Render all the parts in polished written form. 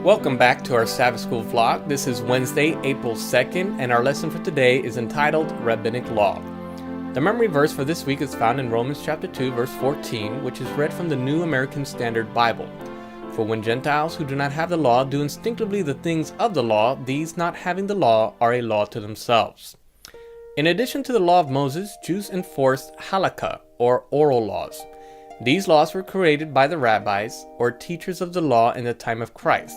Welcome back to our Sabbath School vlog. This is Wednesday, April 2nd, and our lesson for today is entitled Rabbinic Law. The memory verse for this week is found in Romans chapter 2, verse 14, which is read from the New American Standard Bible. For when Gentiles who do not have the law do instinctively the things of the law, these not having the law are a law to themselves. In addition to the law of Moses, Jews enforced halakha, or oral laws. These laws were created by the rabbis, or teachers of the law in the time of Christ.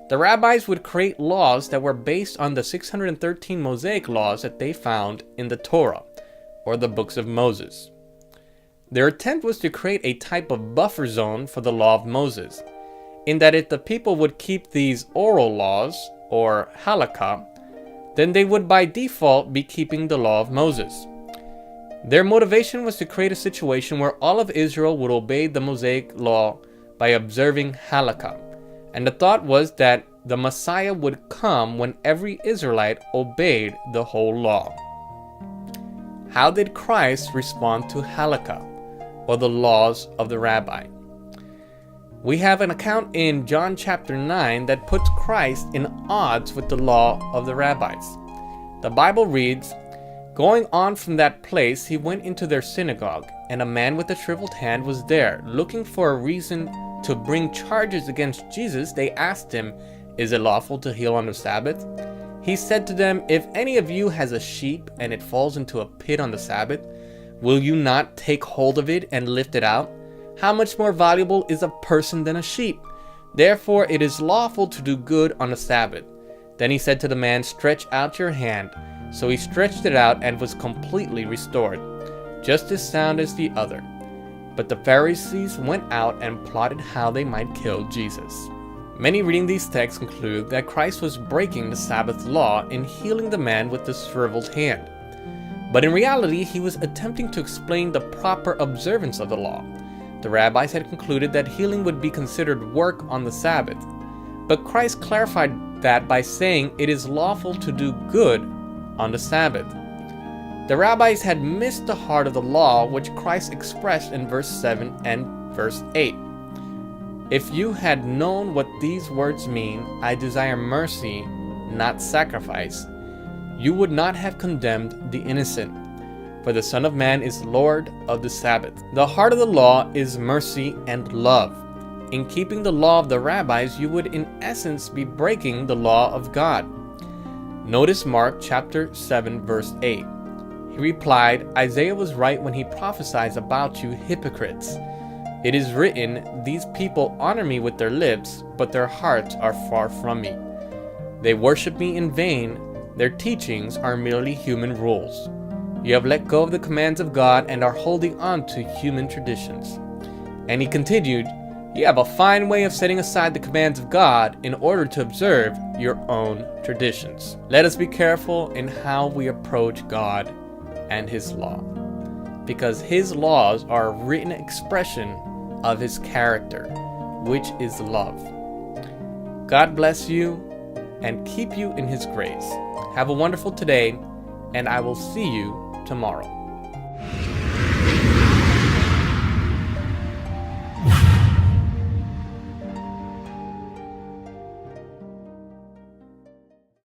The rabbis would create laws that were based on the 613 Mosaic laws that they found in the Torah, or the books of Moses. Their attempt was to create a type of buffer zone for the law of Moses, in that if the people would keep these oral laws, or halakha, then they would by default be keeping the law of Moses. Their motivation was to create a situation where all of Israel would obey the Mosaic law by observing halakha. And the thought was that the Messiah would come when every Israelite obeyed the whole law. How did Christ respond to halakha, or the laws of the rabbi? We have an account in John chapter 9 that puts Christ in odds with the law of the rabbis. The Bible reads, "Going on from that place, he went into their synagogue, and a man with a shriveled hand was there. Looking for a reason to bring charges against Jesus, they asked him, 'Is it lawful to heal on the Sabbath?' He said to them, 'If any of you has a sheep and it falls into a pit on the Sabbath, will you not take hold of it and lift it out? How much more valuable is a person than a sheep? Therefore it is lawful to do good on the Sabbath.' Then he said to the man, 'Stretch out your hand.' So he stretched it out and was completely restored, just as sound as the other. But the Pharisees went out and plotted how they might kill Jesus." Many reading these texts conclude that Christ was breaking the Sabbath law in healing the man with the shriveled hand. But in reality, he was attempting to explain the proper observance of the law. The rabbis had concluded that healing would be considered work on the Sabbath. But Christ clarified that by saying it is lawful to do good on the Sabbath. The rabbis had missed the heart of the law, which Christ expressed in verse 7 and verse 8. "If you had known what these words mean, 'I desire mercy, not sacrifice,' you would not have condemned the innocent. For the Son of Man is Lord of the Sabbath." The heart of the law is mercy and love. In keeping the law of the rabbis, you would in essence be breaking the law of God. Notice Mark chapter 7 verse 8. He replied, "Isaiah was right when he prophesies about you hypocrites. It is written, 'These people honor me with their lips, but their hearts are far from me. They worship me in vain. Their teachings are merely human rules.' You have let go of the commands of God and are holding on to human traditions." And he continued, "You have a fine way of setting aside the commands of God in order to observe your own traditions." Let us be careful in how we approach God and His law, because His laws are a written expression of His character, which is love. God bless you and keep you in His grace. Have a wonderful today, and I will see you tomorrow.